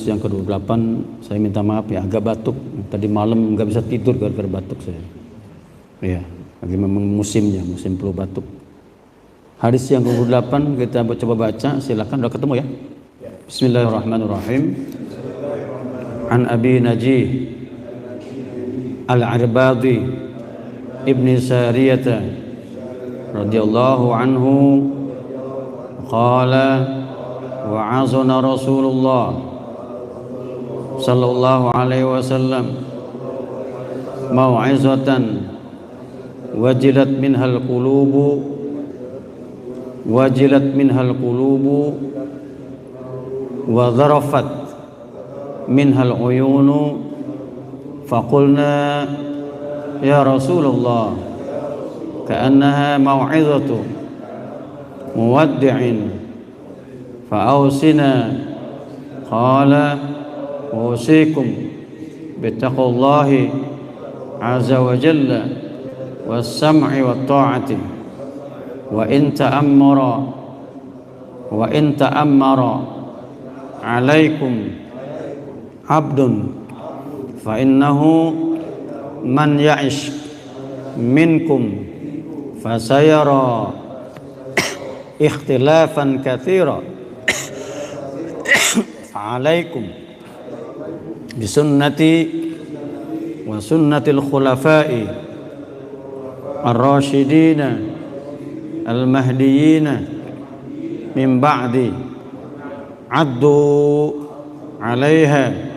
yang ke-28, saya minta maaf ya, agak batuk. Tadi malam nggak bisa tidur gara-gara batuk saya. Ya, lagi memang musimnya, musim flu batuk. Hadis yang ke-28 kita coba baca, silakan. Udah ketemu ya? Bismillahirrahmanirrahim. An Abi Najih Al-Arbadi Ibni Sariyata radhiyallahu anhu qala wa'azana Rasulullah sallallahu alaihi wasallam mau'izatan wajilat minhal qulubu wa dharafat minhal uyunu faqulna ya Rasulullah ka'annaha mau'izatu muwaddi'in fa'awsina qala usikum bittaqullahi azza wa jalla was-sam'i wat-ta'ati wa in ta'ammara alaikum abdun fa innahu man ya'ish minkum fasayara ikhtilafan katsira fa'alaikum bisunnati wa sunnatil khulafa'i ar-rasyidina al-mahdiyina min ba'di addu 'alaiha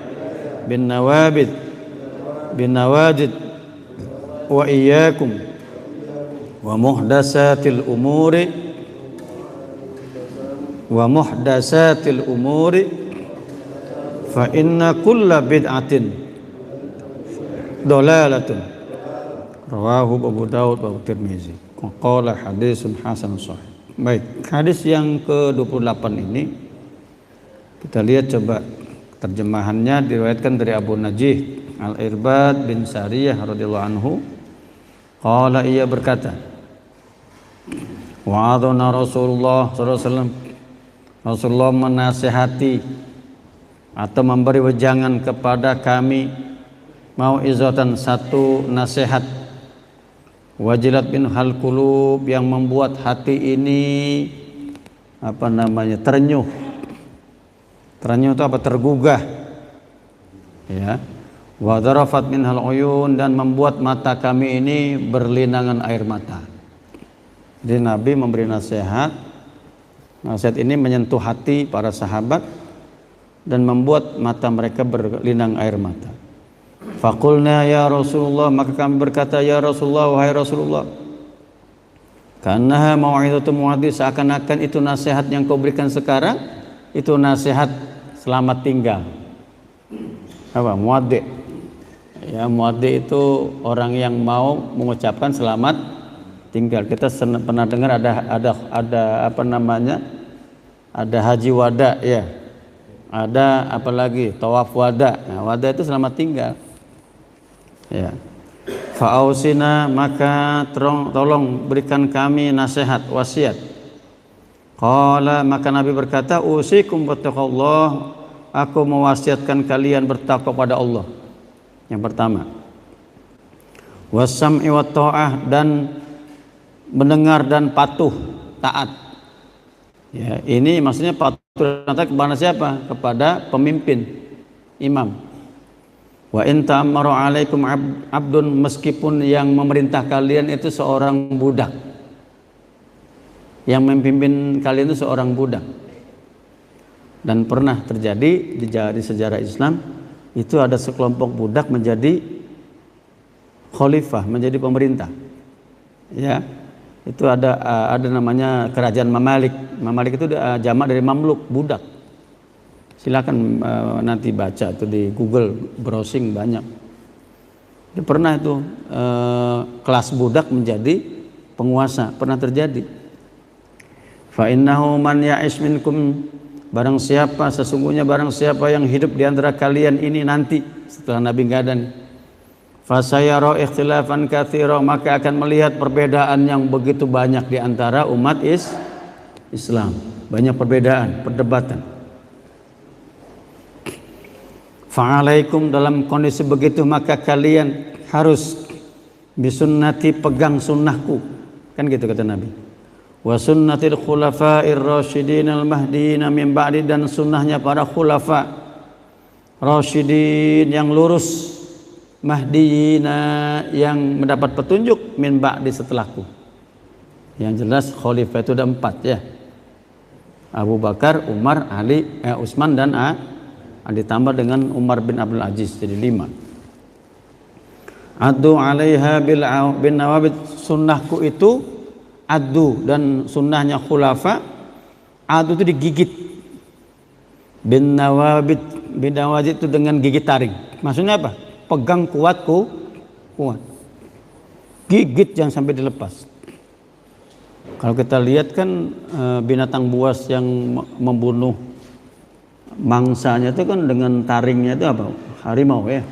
bin nawajid wa iyyakum wa muhdatsatil umuri fa inna kulla bid'atin dolalatun rawahu Abu Daud wa Tirmizi qala hadisun hasanun sahih. Baik, hadis yang ke-28 ini kita lihat coba terjemahannya. Diriwayatkan dari Abu Najih Al-Irbad bin Sariyah radhiyallahu anhu qala, ia berkata wa'adhana Rasulullah sallallahu alaihi wasallam, Rasulullah menasihati atau memberi wejangan kepada kami mau'izatan, satu nasihat, wajilat bin hal qulub, yang membuat hati ini terenyuh itu apa, tergugah ya, wa dharafat min hal uyun, dan membuat mata kami ini berlinangan air mata. Jadi Nabi memberi nasihat ini menyentuh hati para sahabat dan membuat mata mereka berlinang air mata. Faqulna ya Rasulullah, maka kami berkata ya Rasulullah, wahai Rasulullah, karena mau'izatu muwaddi, seakan-akan itu nasihat yang kau berikan sekarang itu nasihat selamat tinggal. Apa muwaddi? Ya, muwaddi itu orang yang mau mengucapkan selamat tinggal. Kita pernah dengar ada ada haji wada ya. Ada apalagi tawaf wada. Nah, wada itu selamat tinggal. Ya. Fa'ausina, maka tolong berikan kami nasihat, wasiat. Qala, maka Nabi berkata, usikum bittaqwallah, aku mewasiatkan kalian bertakwa pada Allah. Yang pertama, was-sam'i wat ta'ah, dan mendengar dan patuh, taat. Ya, ini maksudnya patuh kepada siapa? Kepada pemimpin, imam. Wa in ta'ammaru alaikum abdun, meskipun yang memerintah kalian itu seorang budak, yang memimpin kalian itu seorang budak. Dan pernah terjadi di sejarah Islam itu ada sekelompok budak menjadi khalifah, menjadi pemerintah. Ya, itu ada namanya kerajaan Mamalik. Mamalik itu jamak dari mamluk, budak. Silakan nanti baca itu di Google, browsing banyak. Itu pernah itu kelas budak menjadi penguasa, pernah terjadi. Fa innahu man ya'ish minkum, sesungguhnya barang siapa yang hidup di antara kalian ini nanti setelah Nabi nggak ada nih, fasayara ikhtilafan katsira, maka akan melihat perbedaan yang begitu banyak di antara umat Islam. Banyak perbedaan, perdebatan. Fa'alaikum, dalam kondisi begitu maka kalian harus bisunnati, pegang sunnahku, kan gitu kata Nabi. Wa sunnatil khulafa'ir rasyidin al-mahdiyyin min ba'di, dan sunnahnya para khulafa rasyidin yang lurus, mahdiyina yang mendapat petunjuk, min ba'di setelahku. Yang jelas khalifah itu ada 4 ya. Abu Bakar, Umar, Ali, Utsman dan ditambah dengan Umar bin Abdul Aziz, jadi 5. Addu 'alaiha bin nawabid, sunnahku itu addu, dan sunnahnya khulafa addu itu digigit. Bin nawabid itu dengan gigit taring. Maksudnya apa? Pegang kuat. Gigit jangan sampai dilepas. Kalau kita lihat kan binatang buas yang membunuh mangsanya itu kan dengan taringnya itu apa? Harimau ya.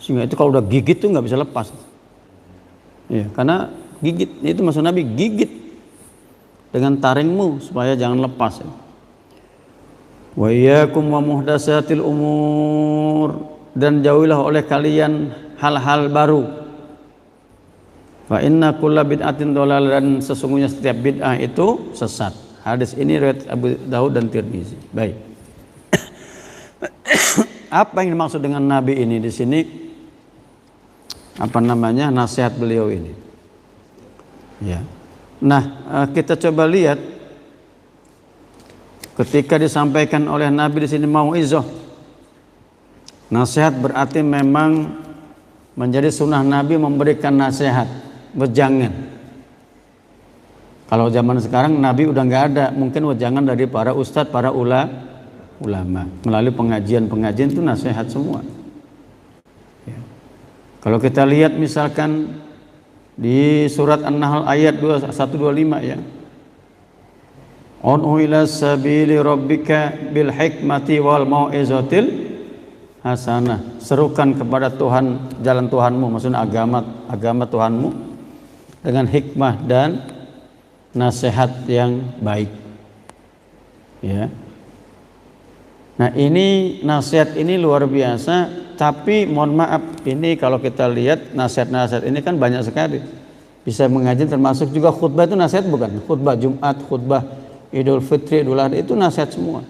Sehingga itu kalau udah gigit tuh nggak bisa lepas. Ya, karena gigit itu maksud Nabi, gigit dengan taringmu supaya jangan lepas. Ya. Wa iyyakum wa muhdatsatil umur, dan jauhilah oleh kalian hal-hal baru. Fa inna kulla bid'atin dhalal, dan sesungguhnya setiap bid'ah itu sesat. Hadis ini riwayat Abu Daud dan Tirmizi. Baik. Apa yang dimaksud dengan Nabi ini di sini? Apa namanya? Nasihat beliau ini. Ya. Nah, kita coba lihat ketika disampaikan oleh Nabi di sini mau'izah. Nasihat berarti memang menjadi sunnah Nabi memberikan nasihat, wejangan. Kalau zaman sekarang Nabi udah nggak ada, mungkin wejangan dari para ustadz, para ulama melalui pengajian itu nasihat semua. Ya. Kalau kita lihat misalkan di surat An-Nahl ayat 125 ya. Ud'u ila sabili rabbika bil hikmati wal mau'izatil hasanah. Serukan kepada Tuhan, jalan Tuhanmu, maksudnya agama Tuhanmu, dengan hikmah dan nasihat yang baik. Ya. Nah, ini nasihat ini luar biasa, tapi mohon maaf, ini kalau kita lihat nasihat-nasihat ini kan banyak sekali. Bisa mengaji, termasuk juga khutbah itu nasihat bukan? Khutbah Jumat, khutbah Idul Fitri, Idul Adha itu nasihat semua.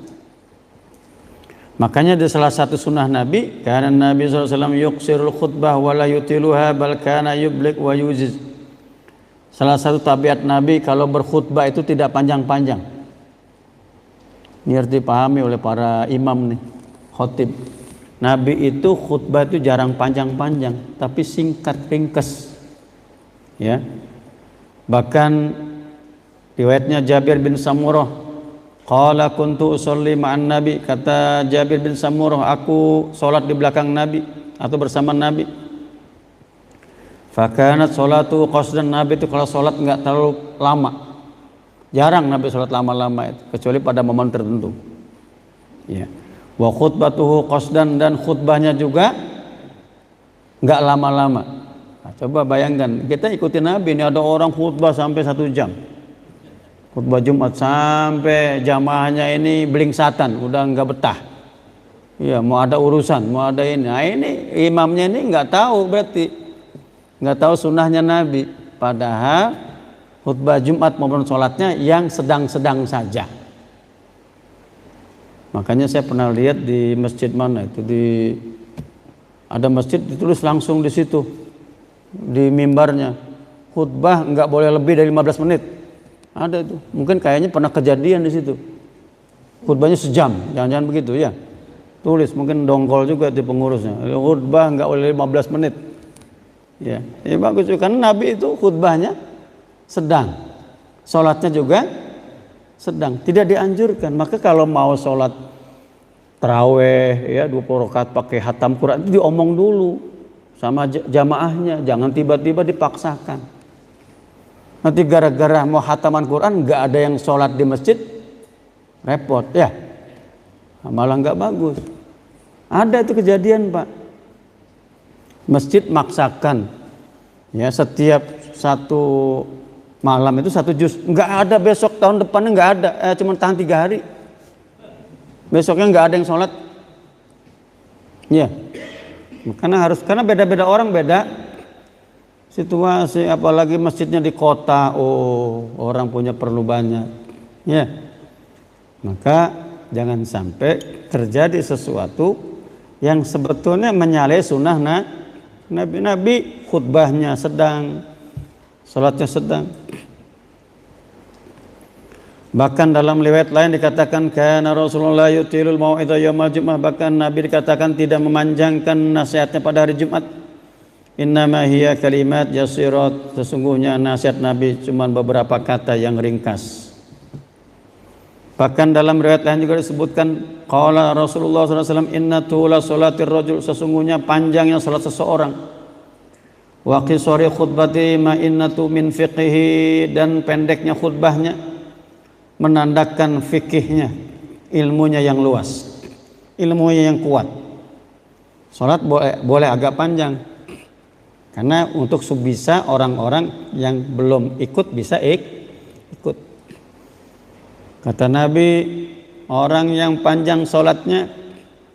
Makanya di salah satu sunnah Nabi, karena Nabi SAW yuqsirul khutbah wa la yutiluha bal kana yublik wa yuziz. Salah satu tabiat Nabi kalau berkhutbah itu tidak panjang-panjang. Ini harus dipahami oleh para imam nih, khotib. Nabi itu khutbah itu jarang panjang-panjang, tapi singkat, ringkas. Ya. Bahkan riwayatnya Jabir bin Samurah, qala kuntu usolli ma'an Nabi, kata Jabir bin Samurah, aku sholat di belakang Nabi atau bersama Nabi. Fakanat sholatu qasdan, Nabi itu kalau sholat enggak terlalu lama. Jarang Nabi sholat lama-lama itu, kecuali pada momen tertentu. Ya. Wa khutbatuhu qasdan, dan khutbahnya juga enggak lama-lama. Nah, coba bayangkan, kita ikuti Nabi, ini ada orang khutbah sampai 1 jam. Khutbah Jumat sampai jamaahnya ini belingsatan, udah enggak betah. Ya, mau ada urusan, mau ada ini. Nah, ini imamnya ini enggak tahu, berarti enggak tahu sunnahnya Nabi. Padahal khutbah Jumat maupun sholatnya yang sedang-sedang saja. Makanya saya pernah lihat di masjid mana itu, ada masjid ditulis langsung di situ di mimbarnya, khutbah nggak boleh lebih dari 15 menit. Ada itu. Mungkin kayaknya pernah kejadian di situ. Khutbahnya sejam, jangan-jangan begitu ya. Tulis, mungkin dongkol juga di pengurusnya. Khutbah nggak boleh 15 menit. Ya, ini bagus juga karena Nabi itu khutbahnya sedang, sholatnya juga sedang, tidak dianjurkan. Maka kalau mau sholat taraweh ya 20 rakaat pakai hatam Quran itu diomong dulu sama jamaahnya, jangan tiba-tiba dipaksakan. Nanti gara-gara mau hataman Quran nggak ada yang sholat di masjid, repot ya, malah nggak bagus. Ada itu kejadian Pak, masjid maksakan ya setiap satu malam itu 1 juz, nggak ada, besok tahun depannya nggak ada, cuma tahan 3 hari, besoknya nggak ada yang sholat. Ya. Karena beda-beda orang, beda situasi, apalagi masjidnya di kota, orang punya perlu banyak. Ya. Maka jangan sampai terjadi sesuatu yang sebetulnya menyalahi sunnah Nabi khutbahnya sedang, salatnya sedang. Bahkan dalam riwayat lain dikatakan kana Rasulullah yutilul mau'idha yaumal Jumat, bahkan Nabi dikatakan tidak memanjangkan nasihatnya pada hari Jumat. Innama hiya kalimat yasirat, sesungguhnya nasihat Nabi cuma beberapa kata yang ringkas. Bahkan dalam riwayat lain juga disebutkan qala Rasulullah SAW inna tula sholatir rajul, sesungguhnya panjangnya salat seseorang, wa qisari khutbati ma innatu min fiqhihi, dan pendeknya khutbahnya menandakan fikihnya, ilmunya yang luas, ilmunya yang kuat. Salat boleh agak panjang, karena untuk bisa orang-orang yang belum ikut bisa ikut. Kata Nabi, orang yang panjang sholatnya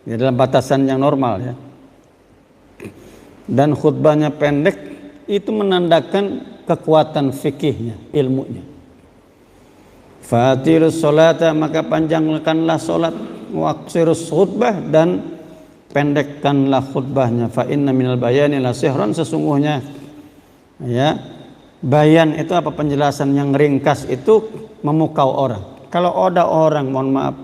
di dalam batasan yang normal ya, dan khutbahnya pendek, itu menandakan kekuatan fikihnya, ilmunya. Fatilus sholata, maka panjangkanlah sholat, waqsirus khutbah, dan pendekkanlah khutbahnya. Fa inna minal bayani la sihran, sesungguhnya ya, bayan itu apa, penjelasan yang ringkas itu memukau orang. Kalau ada orang, mohon maaf,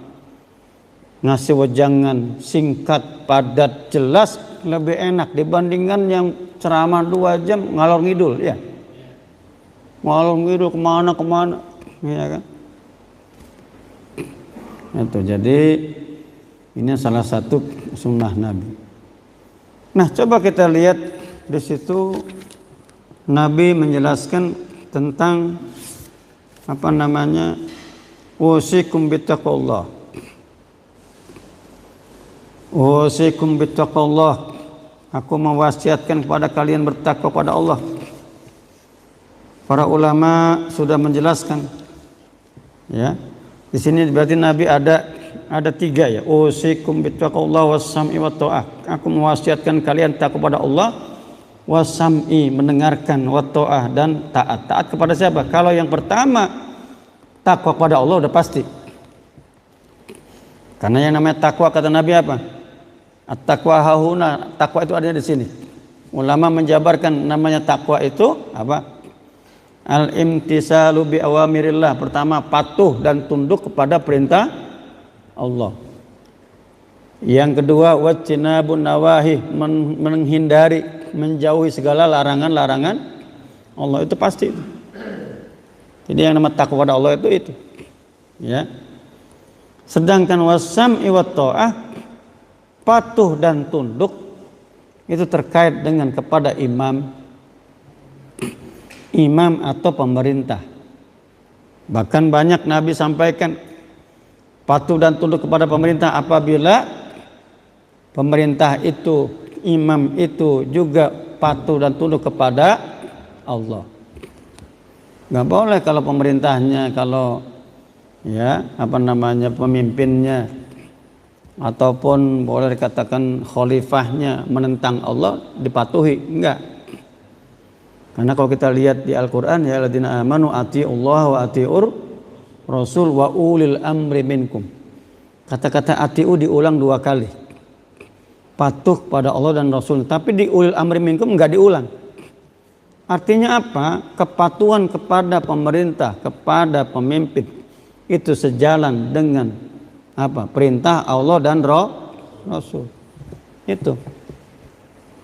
ngasih wejangan singkat, padat, jelas, lebih enak dibandingkan yang ceramah 2 jam ngalor ngidul ya. Ngalor ngidul kemana ya kan. Itu jadi ini salah satu sunnah Nabi. Nah, coba kita lihat di situ Nabi menjelaskan tentang apa namanya, usikum bittaqullah. Usikum bittaqullah. Aku mewasiatkan kepada kalian bertakwa pada Allah. Para ulama sudah menjelaskan. Ya. Di sini berarti Nabi ada 3 ya. Usikum bittaqullah was-sam'i wat ta'ah. Aku mewasiatkan kalian takwa kepada Allah, was-sam'i, mendengarkan, wat ta'ah, dan taat. Taat kepada siapa? Kalau yang pertama takwa kepada Allah udah pasti. Karena yang namanya takwa, kata Nabi apa? At-taqwa hahuna, takwa itu adanya di sini. Ulama menjabarkan namanya takwa itu apa? Al-imtisalu bi awamirillah. Pertama, patuh dan tunduk kepada perintah Allah. Yang kedua, wajtinabun nawahi, menghindari, menjauhi segala larangan-larangan Allah, itu pasti. Jadi yang namanya takwa kepada Allah itu. Ya. Sedangkan wasam'i wat ta'ah, patuh dan tunduk, itu terkait dengan kepada imam atau pemerintah. Bahkan banyak Nabi sampaikan patuh dan tunduk kepada pemerintah apabila pemerintah itu, imam itu juga patuh dan tunduk kepada Allah. Nggak boleh kalau pemerintahnya, kalau ya apa namanya, pemimpinnya ataupun boleh dikatakan khalifahnya menentang Allah dipatuhi, enggak. Karena kalau kita lihat di Al-Qur'an, ya alladzina amanu atiiullah wa atiiur rasul wa ulil amri minkum. Kata-kata atiu diulang 2 kali. Patuh pada Allah dan Rasul, tapi di ulil amri minkum enggak diulang. Artinya apa? Kepatuhan kepada pemerintah, kepada pemimpin itu sejalan dengan apa? Perintah Allah dan Rasul. Itu.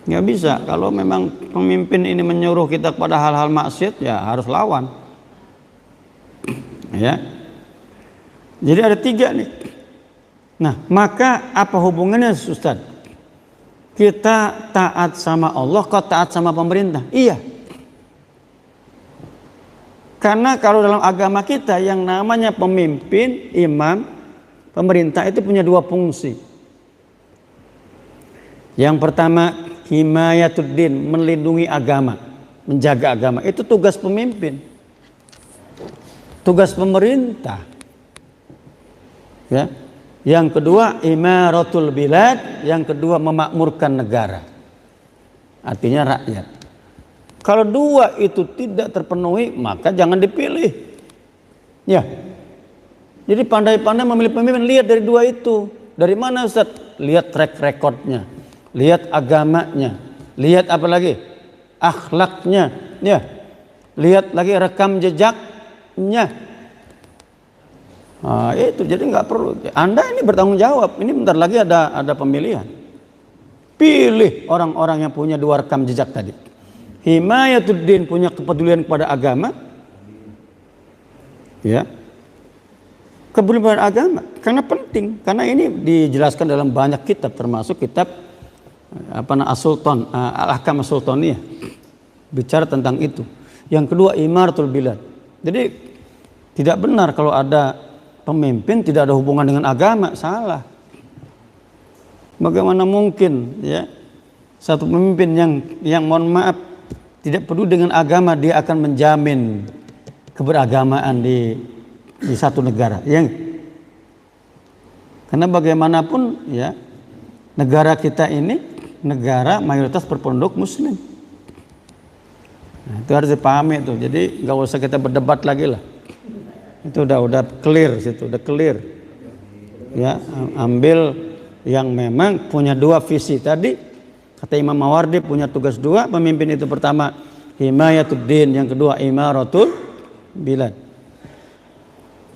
Nggak bisa. Kalau memang pemimpin ini menyuruh kita kepada hal-hal maksiat, ya harus lawan. Ya. Jadi ada 3 nih. Nah, maka apa hubungannya, Ustaz? Kita taat sama Allah, kok taat sama pemerintah? Iya. Karena kalau dalam agama kita yang namanya pemimpin, imam, pemerintah itu punya 2 fungsi. Yang pertama, himayatuddin, melindungi agama, menjaga agama. Itu tugas pemimpin. Tugas pemerintah. Ya. Yang kedua imaratul bilad, yang kedua memakmurkan negara. Artinya rakyat. Kalau dua itu tidak terpenuhi, maka jangan dipilih. Ya. Jadi pandai-pandai memilih pemimpin, lihat dari dua itu. Dari mana Ustaz? Lihat track recordnya, lihat agamanya, lihat apa lagi? Akhlaknya, ya. Lihat lagi rekam jejaknya. Nah, itu jadi nggak perlu. Anda ini bertanggung jawab. Ini bentar lagi ada pemilihan. Pilih orang-orang yang punya dua rekam jejak tadi. Himayatuddin, punya kepedulian kepada agama. Ya. Kepedulian pada agama karena penting. Karena ini dijelaskan dalam banyak kitab, termasuk kitab As-Sultan, Al-Ahkam As-Sultaniyah. Bicara tentang itu. Yang kedua imaratul bilad. Jadi tidak benar kalau ada pemimpin tidak ada hubungan dengan agama, salah. Bagaimana mungkin ya satu pemimpin yang mohon maaf tidak peduli dengan agama, dia akan menjamin keberagamaan di satu negara. Karena bagaimanapun ya negara kita ini negara mayoritas berpenduduk muslim. Nah, itu harus dipahami itu. Jadi nggak usah kita berdebat lagi lah. Itu udah clear situ, udah clear. Ya, ambil yang memang punya dua visi tadi. Kata Imam Mawardi punya tugas dua, pemimpin itu pertama himayatuddin, yang kedua imaratul bilad.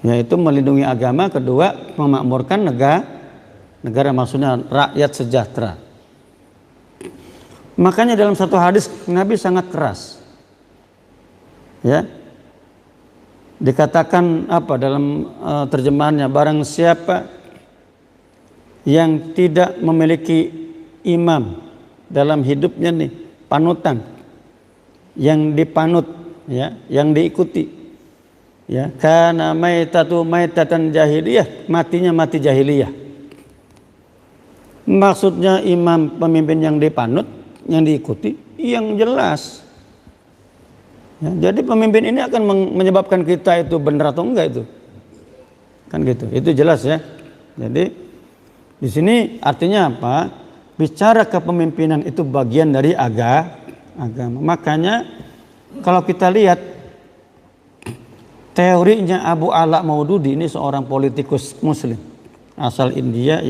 Yaitu melindungi agama, kedua memakmurkan negara maksudnya rakyat sejahtera. Makanya dalam satu hadis Nabi sangat keras. Ya. Dikatakan apa dalam terjemahannya, barang siapa yang tidak memiliki imam dalam hidupnya nih, panutan yang dipanut ya, yang diikuti ya, kana maitatan jahiliyah, matinya mati jahiliyah. Maksudnya imam, pemimpin yang dipanut, yang diikuti, yang jelas. Ya, jadi pemimpin ini akan menyebabkan kita itu benar atau enggak itu, kan gitu. Itu jelas ya. Jadi di sini artinya apa? Bicara kepemimpinan itu bagian dari agama. Makanya kalau kita lihat teorinya Abu Ala Maududi, ini seorang politikus Muslim asal India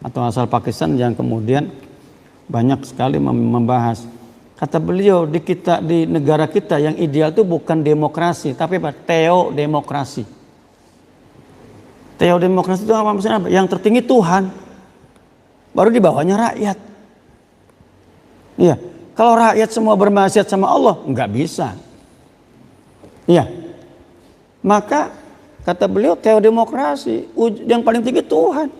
atau asal Pakistan yang kemudian banyak sekali membahas. Kata beliau di negara kita yang ideal itu bukan demokrasi, tapi apa? Teodemokrasi. Teodemokrasi itu apa maksudnya? Apa? Yang tertinggi Tuhan, baru di bawahnya rakyat. Iya, kalau rakyat semua bermaksiat sama Allah, nggak bisa. Iya, maka kata beliau teodemokrasi, yang paling tinggi Tuhan.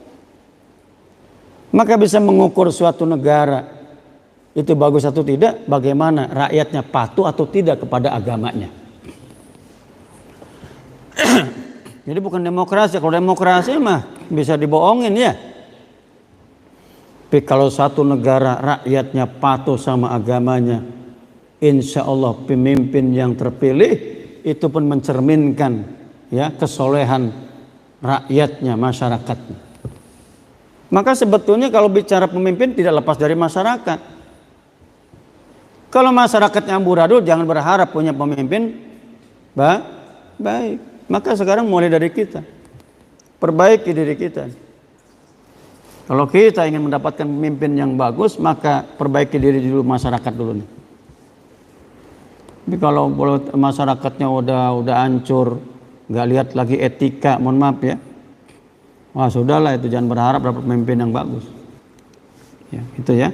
Maka bisa mengukur suatu negara itu bagus atau tidak, bagaimana rakyatnya patuh atau tidak kepada agamanya. Jadi bukan demokrasi. Kalau demokrasi mah bisa dibohongin ya. Tapi kalau satu negara rakyatnya patuh sama agamanya, insya Allah pemimpin yang terpilih itu pun mencerminkan ya kesolehan rakyatnya, masyarakatnya. Maka sebetulnya kalau bicara pemimpin tidak lepas dari masyarakat. Kalau masyarakatnya amburadul, jangan berharap punya pemimpin baik. Maka sekarang mulai dari kita, perbaiki diri kita. Kalau kita ingin mendapatkan pemimpin yang bagus, maka perbaiki diri dulu, masyarakat dulu nih. Tapi kalau masyarakatnya udah hancur, nggak lihat lagi etika, mohon maaf ya. Wah sudahlah, itu jangan berharap dapat pemimpin yang bagus. Ya, itu ya.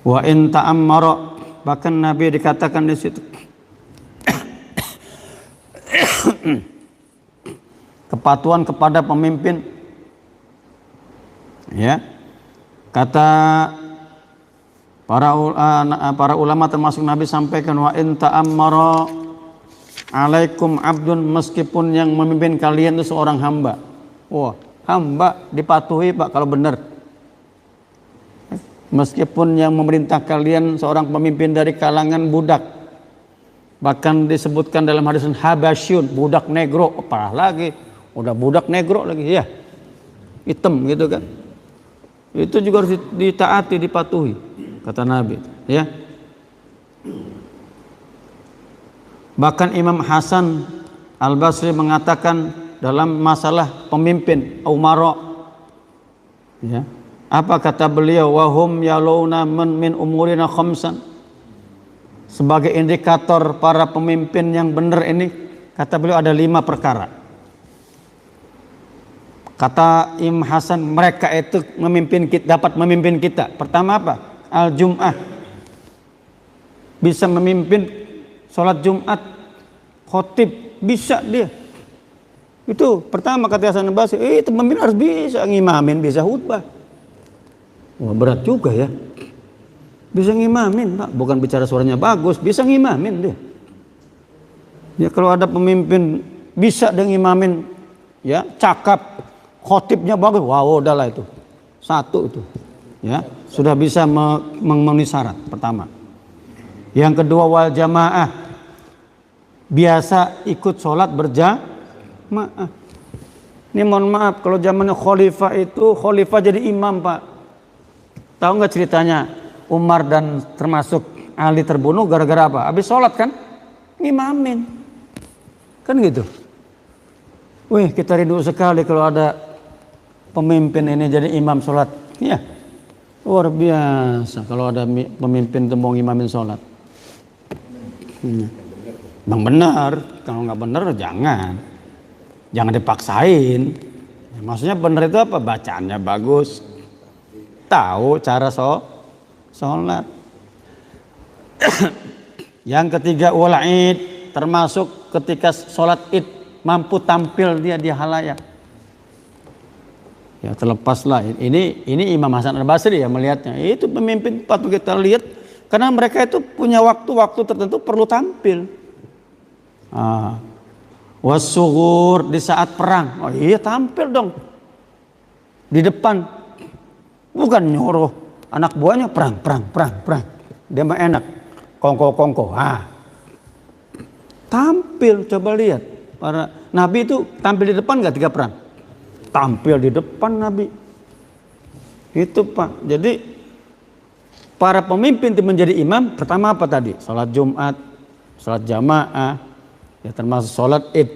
Wa in ta'ammara, bahkan Nabi dikatakan di situ kepatuhan kepada pemimpin. Ya. Kata para ulama termasuk Nabi sampaikan, wa in ta'ammara alaikum abdun, meskipun yang memimpin kalian itu seorang hamba. Wah, hamba dipatuhi Pak kalau benar. Meskipun yang memerintah kalian seorang pemimpin dari kalangan budak, bahkan disebutkan dalam hadis Habasyun, budak negro, parah lagi, udah budak negro lagi ya. hitam gitu kan. Itu juga harus ditaati, dipatuhi kata Nabi, ya. Bahkan Imam Hasan Al-Basri mengatakan dalam masalah pemimpin umara, ya. Apa kata beliau? Wahum yaluna min umurina khamsan. Sebagai indikator para pemimpin yang benar ini, kata beliau ada 5 perkara. Kata Imam Hasan, mereka itu dapat memimpin kita. Pertama apa? Al-Jum'ah. Bisa memimpin sholat Jumat, khotib, bisa dia. Itu pertama kata Hasan Al-Basri, itu pemimpin harus bisa ngimamin, bisa khutbah. Wah, berat juga ya. Bisa ngimamin, Pak. Bukan bicara suaranya bagus, bisa ngimamin dia. Ya kalau ada pemimpin bisa dia ngimamin, ya, cakap, khotibnya bagus, wow, udahlah itu. Satu itu. Ya, sudah bisa memenuhi syarat pertama. Yang kedua wal jamaah. Biasa ikut sholat berjamaah. Ini mohon maaf, kalau zamannya khalifah itu, khalifah jadi imam, Pak. Tahu nggak ceritanya? Umar dan termasuk Ali terbunuh gara-gara apa? Habis sholat kan? Ngimamin. Kan gitu. Wih, kita rindu sekali kalau ada pemimpin ini jadi imam sholat. Ya, luar biasa kalau ada pemimpin itu mau ngimamin sholat. Bang benar, kalau nggak benar jangan dipaksain. Maksudnya benar itu apa? Bacaannya bagus, tahu cara sholat. Yang ketiga wal id, termasuk ketika sholat id mampu tampil dia di halayak. Ya terlepaslah ini Imam Hasan Al-Basri ya melihatnya. Itu pemimpin patut kita lihat karena mereka itu punya waktu-waktu tertentu perlu tampil. Wasugur di saat perang. Oh iya tampil dong. Di depan. Bukan nyuruh anak buahnya perang. Dia mah enak. Kongko. Tampil, coba lihat. Para nabi itu tampil di depan enggak tiga perang? Tampil di depan Nabi. Itu Pak. Jadi para pemimpin itu menjadi imam pertama apa tadi? Salat Jumat, salat jamaah, ya termasuk salat Id,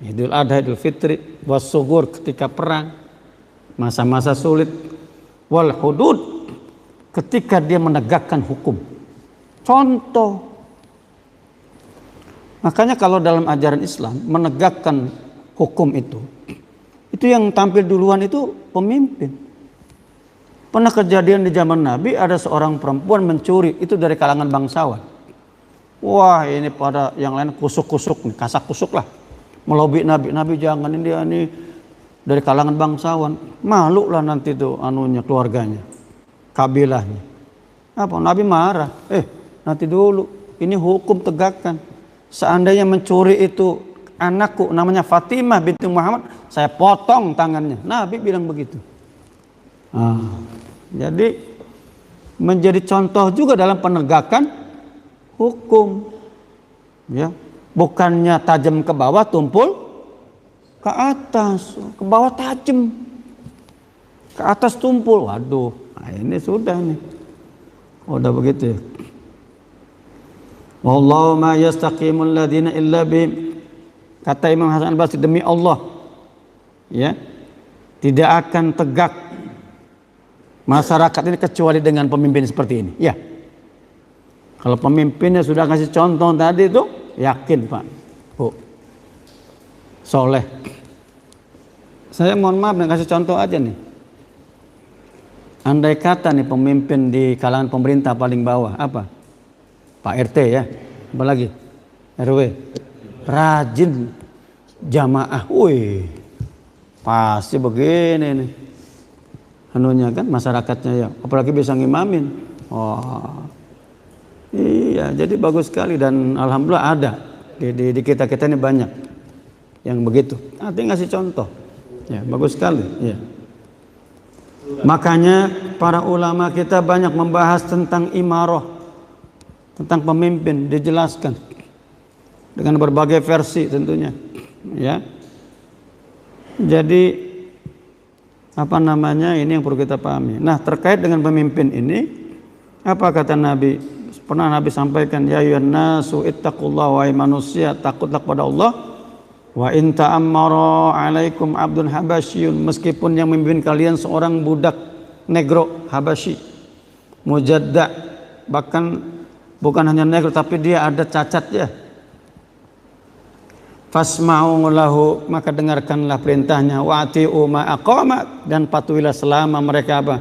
Idul Adha, Idul Fitri, wasugur ketika perang, masa-masa sulit, wal hudud ketika dia menegakkan hukum. Contoh. Makanya kalau dalam ajaran Islam menegakkan hukum itu yang tampil duluan itu pemimpin. Pernah kejadian di zaman Nabi ada seorang perempuan mencuri itu dari kalangan bangsawan. Wah ini pada yang lain kusuk-kusuk nih, kasak kusuk lah. Melobi Nabi jangan ini dari kalangan bangsawan. Malu lah nanti tuh keluarganya, kabilahnya. Apa? Nabi marah. Nanti dulu ini hukum tegakkan. Seandainya mencuri itu anakku namanya Fatimah binti Muhammad, saya potong tangannya. Nabi bilang begitu. Jadi menjadi contoh juga dalam penegakan hukum. Ya, bukannya tajam ke bawah, tumpul ke atas, ke bawah tajam, ke atas tumpul. Waduh, ini sudah nih. Udah begitu. Wallahu ma yastaqimul ladina illa bihim. Kata Imam Hasan Al-Basri, demi Allah, ya, tidak akan tegak masyarakat ini kecuali dengan pemimpin seperti ini. Ya, kalau pemimpinnya sudah kasih contoh tadi itu, yakin Pak, Bu, soleh. Saya mohon maaf dan kasih contoh aja nih. Andai kata nih pemimpin di kalangan pemerintah paling bawah apa? Pak RT ya, apa lagi? RW. Rajin jamaah, wih, pasti begini nih, anunya kan masyarakatnya ya, apalagi bisa ngimamin. Iya, jadi bagus sekali dan alhamdulillah ada di kita ini banyak yang begitu. Nanti ngasih contoh, ya bagus sekali. Ya. Makanya para ulama kita banyak membahas tentang imarah, tentang pemimpin, dijelaskan dengan berbagai versi tentunya, ya. Jadi Ini yang perlu kita pahami. Nah, terkait dengan pemimpin ini, apa kata Nabi? Pernah Nabi sampaikan, ya ayyuhan nasu ittaqullaha, wahai manusia, takutlah kepada Allah. Wa in ta'ammara 'alaikum 'abdun habasyun, meskipun yang memimpin kalian seorang budak negro Habasyi, mujadda, bahkan bukan hanya negro tapi dia ada cacatnya. Fasma'u lahu, maka dengarkanlah perintahnya, wa ati'u ma aqama, dan patuhilah selama mereka apa?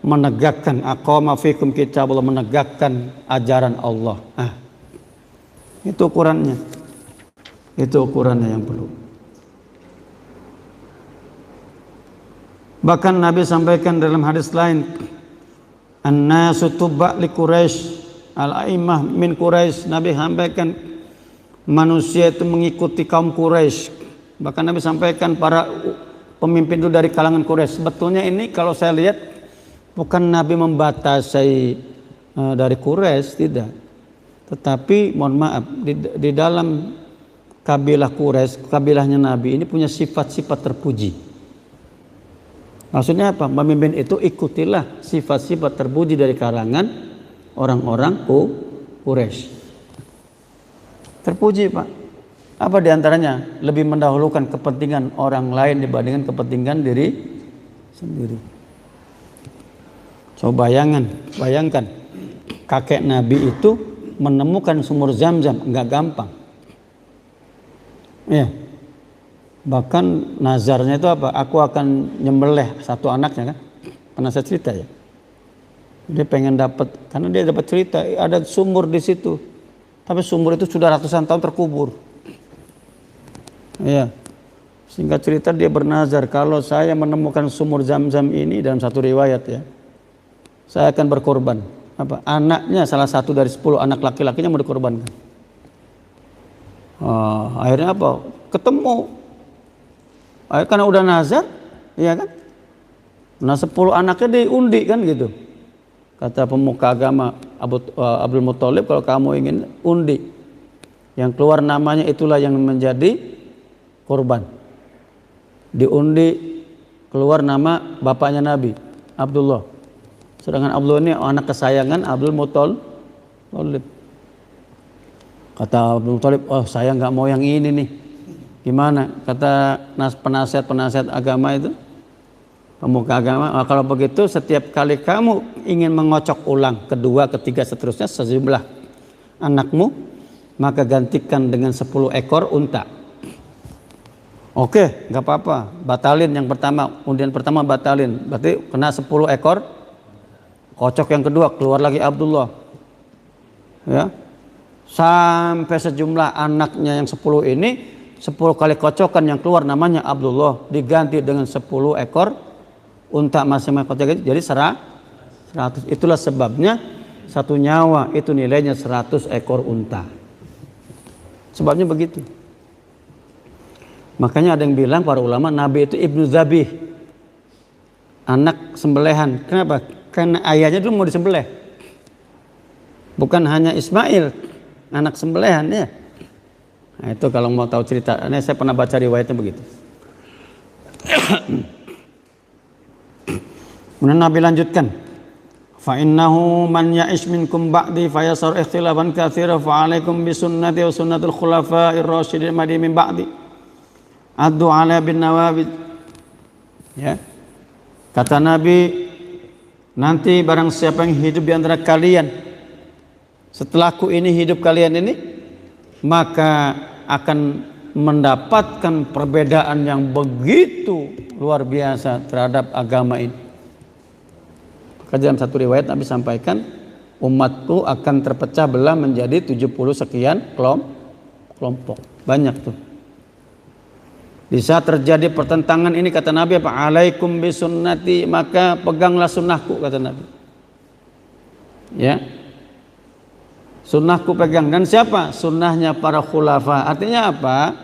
Menegakkan, aqama fikum kitabullah, menegakkan ajaran Allah. Itu ukurannya. Itu ukurannya yang perlu. Bahkan Nabi sampaikan dalam hadis lain, an-nasu tubba li Quraisy, al-a'immah min Quraisy. Nabi sampaikan manusia itu mengikuti kaum Quraisy. Bahkan Nabi sampaikan para pemimpin itu dari kalangan Quraisy. Sebetulnya ini kalau saya lihat bukan Nabi membatasi dari Quraisy, tidak. Tetapi mohon maaf, di dalam kabilah Quraisy, kabilahnya Nabi ini punya sifat-sifat terpuji. Maksudnya apa? Pemimpin itu ikutilah sifat-sifat terpuji dari kalangan orang-orang Quraisy. Terpuji, Pak. Apa diantaranya? Lebih mendahulukan kepentingan orang lain dibandingkan kepentingan diri sendiri. Coba bayangkan kakek Nabi itu menemukan sumur Zam-Zam, enggak gampang. Ya. Bahkan nazarnya itu apa? Aku akan nyembelih satu anaknya kan. Pernah saya cerita ya. Dia pengen dapat, karena dia dapat cerita ada sumur di situ. Tapi sumur itu sudah ratusan tahun terkubur. Ya. Singkat cerita dia bernazar, kalau saya menemukan sumur Zam-Zam ini, dalam satu riwayat ya, saya akan berkorban. Anaknya, salah satu dari 10 anak laki-lakinya mau dikorbankan. Akhirnya apa? Ketemu. Karena udah nazar, iya kan? Nah 10 anaknya diundi kan gitu. Kata pemuka agama Abdul Muthalib, kalau kamu ingin undi, yang keluar namanya itulah yang menjadi korban. Diundi, keluar nama bapaknya Nabi, Abdullah. Sedangkan Abdullah ini anak kesayangan Abdul Muthalib. Kata Abdul Muthalib, oh saya nggak mau yang ini nih. Gimana? Kata penasihat agama itu, pemuka agama, kalau begitu setiap kali kamu ingin mengocok ulang kedua, ketiga, seterusnya sejumlah anakmu, maka gantikan dengan 10 ekor unta. Oke, nggak apa-apa, batalin yang pertama, undian pertama batalin, berarti kena 10 ekor. Kocok yang kedua, keluar lagi Abdullah. Ya. Sampai sejumlah anaknya yang 10 ini, 10 kali kocokan yang keluar namanya Abdullah, diganti dengan 10 ekor unta masing-masing kocok, jadi 100. Itulah sebabnya satu nyawa itu nilainya 100 ekor unta. Sebabnya begitu. Makanya ada yang bilang para ulama Nabi itu Ibnu Zabih, anak sembelihan. Kenapa? Karena ayahnya dulu mau disembelih. Bukan hanya Ismail, anak sembelihan ya. Nah, itu kalau mau tahu cerita, ini saya pernah baca riwayatnya begitu. Kemudian Nabi lanjutkan, fa innahu man ya'ish minkum ba'di fayasar ikhtilafan katsira fa 'alaikum bi sunnati wa sunnatul khulafa'ir rasyidin min ba'di addu 'ala bin nawabid. Ya. Kata Nabi, nanti barang siapa yang hidup di antara kalian setelahku ini, hidup kalian ini, maka akan mendapatkan perbedaan yang begitu luar biasa terhadap agama ini. Maka dalam satu riwayat Nabi sampaikan, umatku akan terpecah belah menjadi 70 sekian kelompok. Banyak tuh. Di saat terjadi pertentangan ini, kata Nabi apa? Alaikum bisunnati, maka peganglah sunnahku, kata Nabi. Ya. Sunnahku pegang. Dan siapa? Sunnahnya para khulafa. Artinya apa?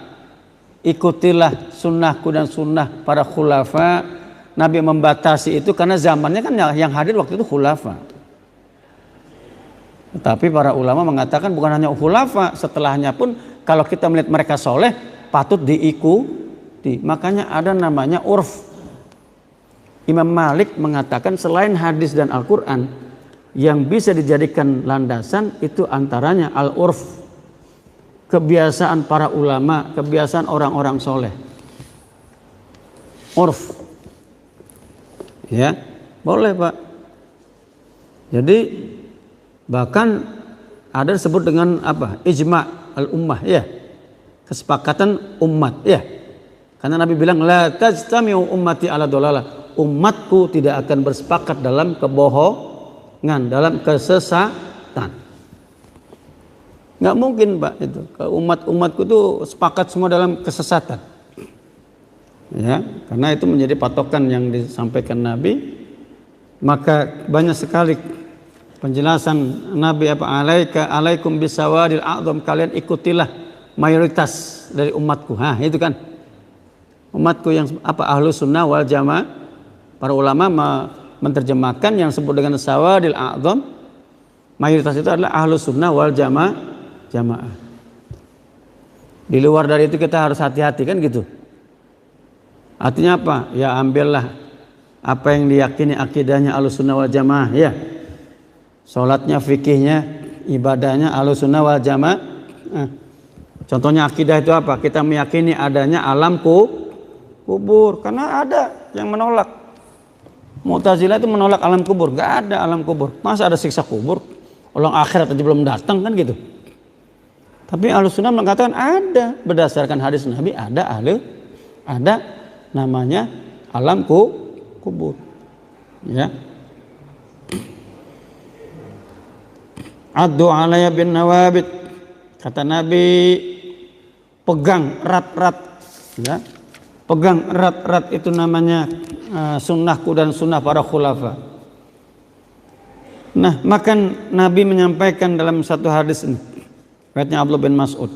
Ikutilah sunnahku dan sunnah para khulafa. Nabi membatasi itu karena zamannya kan yang hadir waktu itu khulafa. Tetapi para ulama mengatakan bukan hanya khulafa, setelahnya pun kalau kita melihat mereka soleh, patut diikuti. Makanya ada namanya urf. Imam Malik mengatakan selain hadis dan Al-Quran yang bisa dijadikan landasan itu antaranya al-urf, kebiasaan para ulama, kebiasaan orang-orang soleh. Urf, ya boleh Pak. Jadi bahkan ada disebut dengan apa? Ijma' al-ummah, ya, kesepakatan umat, ya. Karena Nabi bilang la tajtami'u ummati ala dolalah, umatku tidak akan bersepakat dalam kebohongan, dalam kesesatan. Nggak mungkin Pak itu. Umatku itu sepakat semua dalam kesesatan. Ya, karena itu menjadi patokan yang disampaikan Nabi. Maka banyak sekali penjelasan Nabi apa alaikum bisawadil a'dham, kalian ikutilah mayoritas dari umatku. Itu kan umatku yang apa ahlu sunnah wal jamaah. Para ulama menerjemahkan yang disebut dengan sawadil a'dham, mayoritas itu adalah ahlu sunnah wal jamaah. Di luar dari itu kita harus hati-hati kan gitu. Artinya apa? Ya ambillah apa yang diyakini akidahnya Ahlussunnah wal Jamaah, ya. Salatnya, fikihnya, ibadahnya Ahlussunnah wal Jamaah. Contohnya akidah itu apa? Kita meyakini adanya alam kubur, karena ada yang menolak. Mu'tazilah itu menolak alam kubur, enggak ada alam kubur. Masa ada siksa kubur? Orang akhirat aja belum datang kan gitu. Tapi Ahlussunnah mengatakan ada, berdasarkan hadis Nabi ada namanya alam kubur, ya. Addu alaya bin nawabit, kata Nabi, pegang erat-erat, ya. Pegang erat-erat itu namanya sunnahku dan sunnah para khulafa. Nah, maka Nabi menyampaikan dalam satu hadis ini, riwayatnya Abdullah bin Mas'ud,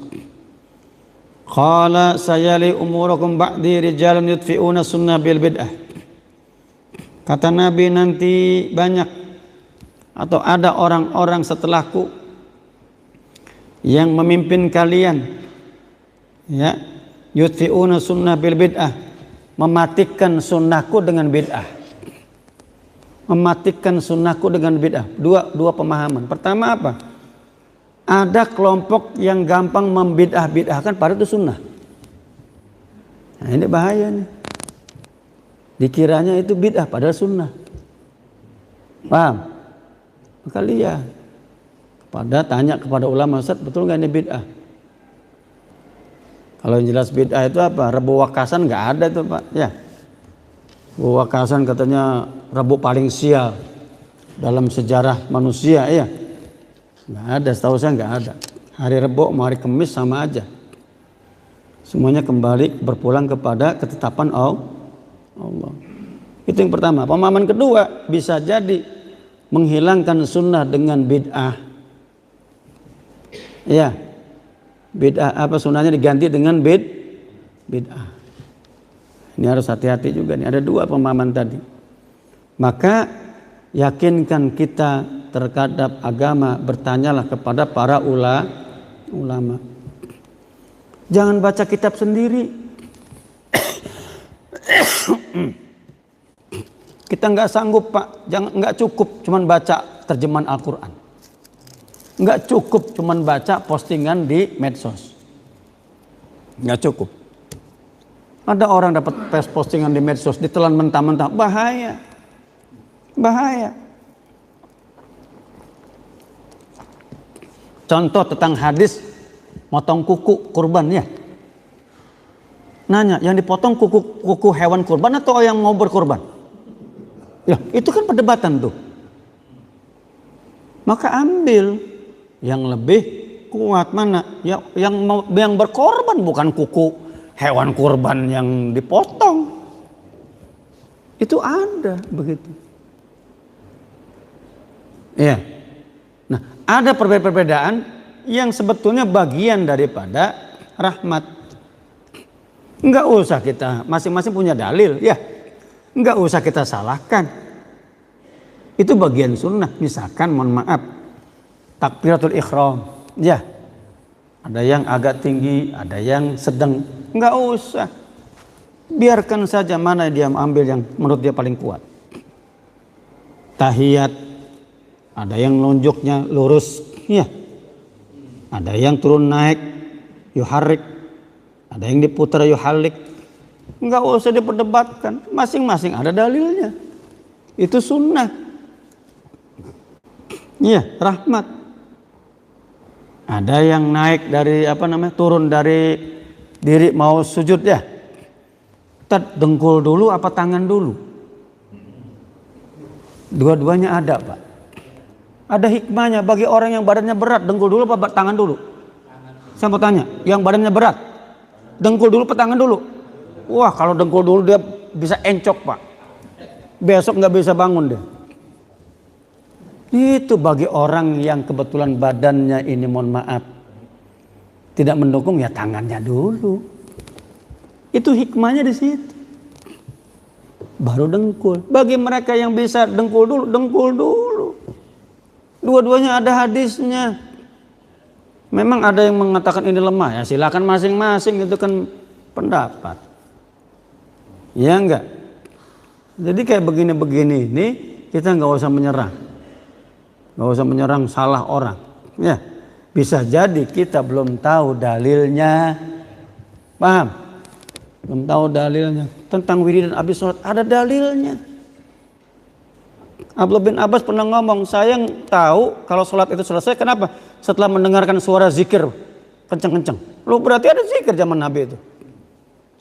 qala sayali umurakum ba'di rijalun yudfi'una sunnah bil bid'ah. Kata Nabi, nanti banyak atau ada orang-orang setelahku yang memimpin kalian, ya, yudfi'una sunnah bil bid'ah, mematikan sunnahku dengan bid'ah. Mematikan sunnahku dengan bid'ah. Dua pemahaman. Pertama apa? Ada kelompok yang gampang membid'ah-bid'ahkan padahal itu sunnah. Nah, ini bahaya nih. Dikiranya itu bid'ah padahal sunnah. Paham? Maka lihat. Tanya kepada ulama, Ustaz, betul nggak ini bid'ah? Kalau yang jelas bid'ah itu apa? Rebu wakasan nggak ada tuh Pak. Ya. Rebu wakasan katanya rebu paling sial dalam sejarah manusia, ya. Nggak ada, setahu saya nggak ada. Hari Rebo mau hari Kamis sama aja. Semuanya kembali berpulang kepada ketetapan Allah. Itu yang pertama. Pemahaman kedua, bisa jadi menghilangkan sunnah dengan bid'ah. Ya, bid'ah apa sunnahnya diganti dengan bid'ah. Ini harus hati-hati juga nih. Ada dua pemahaman tadi. Maka yakinkan kita terhadap agama, bertanyalah kepada para ulama. Jangan baca kitab sendiri. Kita nggak sanggup Pak, nggak cukup cuman baca terjemahan Al-Quran. Nggak cukup cuman baca postingan di medsos. Nggak cukup. Ada orang dapat postingan di medsos, ditelan mentah-mentah, bahaya. Contoh tentang hadis motong kuku kurban, ya. Nanya, yang dipotong kuku hewan kurban atau yang mau berkurban? Ya, itu kan perdebatan tuh. Maka ambil yang lebih kuat mana? Yang berkorban, bukan kuku hewan kurban yang dipotong. Itu ada begitu. Ya. Nah, ada perbedaan yang sebetulnya bagian daripada rahmat. Enggak usah kita masing-masing punya dalil, ya. Enggak usah kita salahkan. Itu bagian sunnah. Misalkan, mohon maaf, takbiratul ihram, ya. Ada yang agak tinggi, ada yang sedang. Enggak usah. Biarkan saja mana dia ambil yang menurut dia paling kuat. tahiyat, ada yang nunjuknya lurus, ya. Ada yang turun naik, yuharrik, ada yang diputar yuhalik. Enggak usah diperdebatkan, masing-masing ada dalilnya. Itu sunnah. Iya, rahmat. Ada yang naik dari turun dari diri mau sujud ya. Dengkul dulu apa tangan dulu? Dua-duanya ada, Pak. Ada hikmahnya bagi orang yang badannya berat, dengkul dulu apa tangan dulu? Saya mau tanya, yang badannya berat, dengkul dulu apa tangan dulu? Wah, kalau dengkul dulu dia bisa encok, Pak. Besok nggak bisa bangun deh. Itu bagi orang yang kebetulan badannya ini, mohon maaf, tidak mendukung, ya tangannya dulu. Itu hikmahnya di situ. Baru dengkul. Bagi mereka yang bisa dengkul dulu, dengkul dulu. Dua-duanya ada hadisnya. Memang ada yang mengatakan ini lemah, ya silakan masing-masing, itu kan pendapat. Ya enggak? Jadi kayak begini-begini ini kita nggak usah menyerang. Nggak usah menyerang salah orang. Ya, bisa jadi kita belum tahu dalilnya. Paham? Belum tahu dalilnya. Tentang wiridan habis sholat ada dalilnya. Abdullah bin Abbas pernah ngomong, saya yang tahu kalau sholat itu selesai, kenapa? Setelah mendengarkan suara zikir kenceng-kenceng. Lu berarti ada zikir zaman Nabi itu.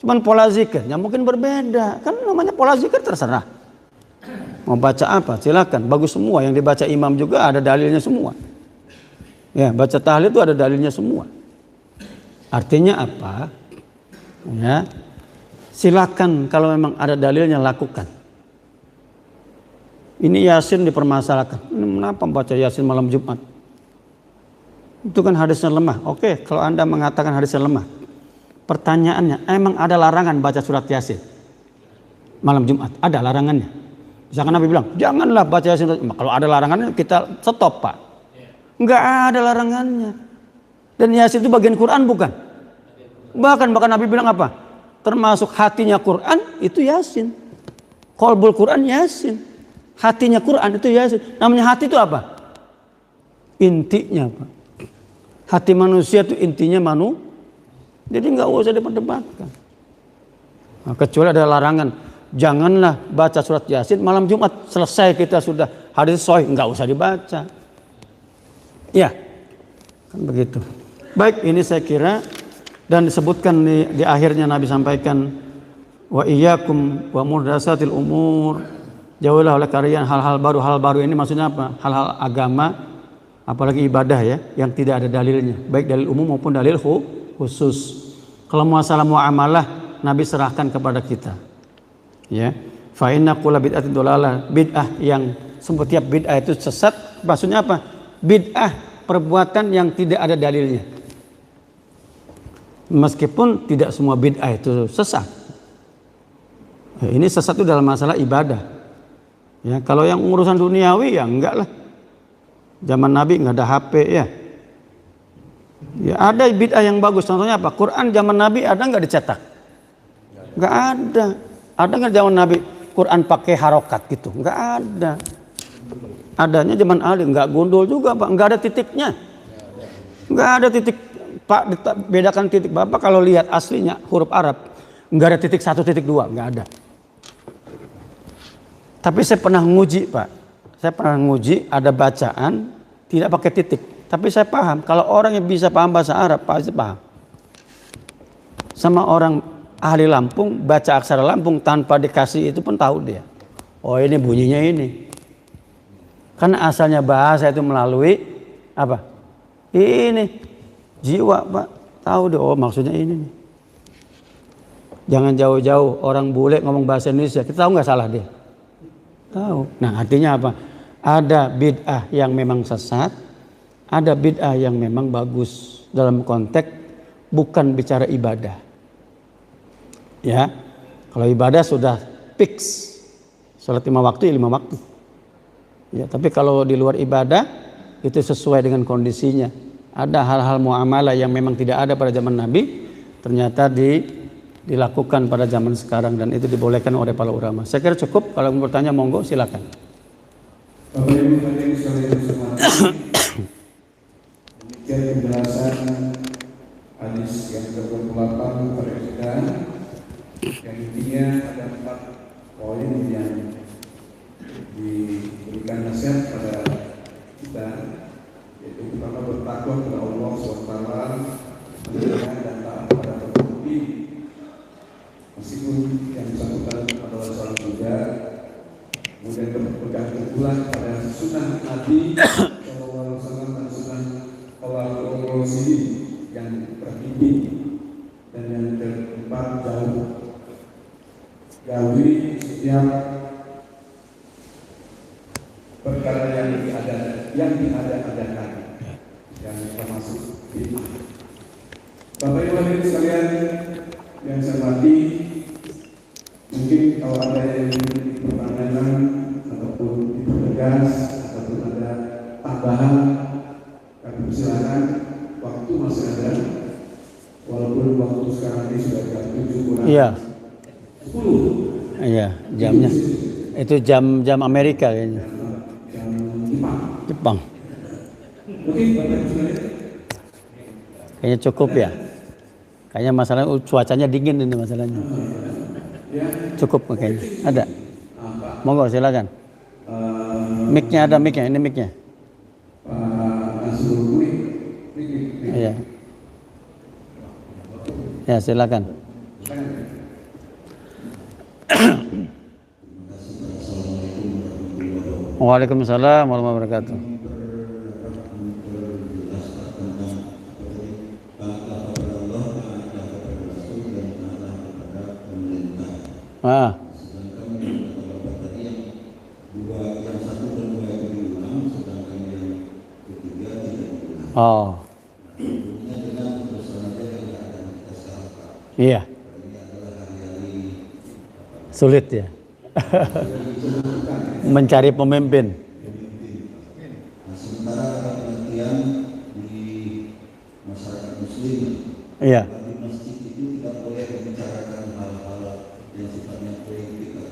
Cuman pola zikirnya mungkin berbeda. Kan namanya pola zikir terserah. Mau baca apa? Silakan. Bagus semua. Yang dibaca imam juga ada dalilnya semua. Ya, baca tahlil itu ada dalilnya semua. Artinya apa? Ya, silakan kalau memang ada dalilnya lakukan. Ini Yasin dipermasalahkan. Ini kenapa baca Yasin malam Jumat? Itu kan hadisnya lemah. Oke, kalau Anda mengatakan hadisnya lemah. Pertanyaannya, emang ada larangan baca surat Yasin malam Jumat? Ada larangannya. Misalkan Nabi bilang, janganlah baca Yasin. Kalau ada larangannya kita stop, Pak. Enggak ada larangannya. Dan Yasin itu bagian Quran bukan? Bahkan Nabi bilang apa? Termasuk hatinya Quran itu Yasin. Qalbul Quran Yasin. Hatinya Quran itu Yasin. Namanya hati itu apa? Intinya, Pak. Hati manusia itu intinya Jadi nggak usah diperdebatkan. Nah, kecuali ada larangan, janganlah baca surat Yasin malam Jumat. Selesai kita sudah hadis sahih, nggak usah dibaca. Ya, kan begitu. Baik, ini saya kira dan disebutkan di akhirnya Nabi sampaikan, wa iyyakum wa muhdatsatil umur. Jauhlah oleh kalian hal-hal baru ini maksudnya apa? Hal-hal agama, apalagi ibadah ya, yang tidak ada dalilnya, baik dalil umum maupun dalil khusus. Kalau masalah muamalah, Nabi serahkan kepada kita. Ya, fa inna kulla bid'atin dhalalah, bid'ah yang setiap bid'ah itu sesat. Maksudnya apa? Bid'ah perbuatan yang tidak ada dalilnya. Meskipun tidak semua bid'ah itu sesat. Ya, ini sesat itu dalam masalah ibadah. Ya, kalau yang urusan duniawi ya enggak lah. Zaman Nabi enggak ada HP ya. Ya ada bid'ah yang bagus. Contohnya apa? Quran zaman Nabi ada enggak dicetak? Enggak ada. Ada enggak zaman Nabi Quran pakai harokat gitu? Enggak ada. Adanya zaman Ali, enggak gundul juga, Pak. Enggak ada titiknya. Enggak ada titik. Pak, bedakan titik. Bapak kalau lihat aslinya huruf Arab, enggak ada titik 1, titik 2, enggak ada. Tapi saya pernah nguji, Pak. Saya pernah nguji ada bacaan tidak pakai titik. Tapi saya paham, kalau orang yang bisa paham bahasa Arab, pasti paham. Sama orang ahli Lampung, baca aksara Lampung tanpa dikasih itu pun tahu dia. Oh ini bunyinya ini. Karena asalnya bahasa itu melalui apa? Ini jiwa, Pak. Tahu deh, oh maksudnya ini nih. Jangan jauh-jauh orang bule ngomong bahasa Indonesia. Kita tahu nggak salah dia? Tahu. Nah artinya apa? Ada bid'ah yang memang sesat, ada bid'ah yang memang bagus dalam konteks bukan bicara ibadah. Ya, kalau ibadah sudah fix, sholat 5 waktu ya 5 waktu. Ya, tapi kalau di luar ibadah itu sesuai dengan kondisinya. Ada hal-hal muamalah yang memang tidak ada pada zaman Nabi, ternyata dilakukan pada zaman sekarang dan itu dibolehkan oleh para ulama. Saya kira cukup. Kalau mau bertanya monggo silakan. Bapak Ibu hadirin sekalian hormati, demikian penjelasan hadis yang ke-28 beredaran yang intinya ada 4 poin yang diberikan nasihat pada kita, yaitu pertama bertakwa kepada Allah SWT, mendengar dan taat pada terbukti meskipun yang bersangkutan adalah seorang Buddha, kemudian berpegang teguh pada sunnah Nabi SAW dan sunnah Allah yang terbimbing, dan yang keempat jauhi setiap perkara yang diada-adakan yang termasuk bid'ah. Bapak Ibu hadirin sekalian yang saya hormati, mungkin kalau ada yang pertanyaan ataupun dipertegas ataupun ada tambahan, kami persilakan. Waktu masih ada, walaupun waktu sekarang ini sudah jam 7 kurang 10. Iya, jamnya. Itu jam Amerika kayaknya. Jam Jepang. Oke, Bapak Ibu sekalian. Kayaknya cukup ya. Kayaknya masalahnya cuacanya dingin ini masalahnya. Cukup kayaknya. Ada. Monggo silakan. Mic-nya ada, mic-nya. Ini mic-nya. Iya. Ya, silakan. Waalaikumsalam warahmatullahi wabarakatuh. Oh. Iya. Sulit ya. Mencari pemimpin. Sementara pengertian di masyarakat muslim. Iya.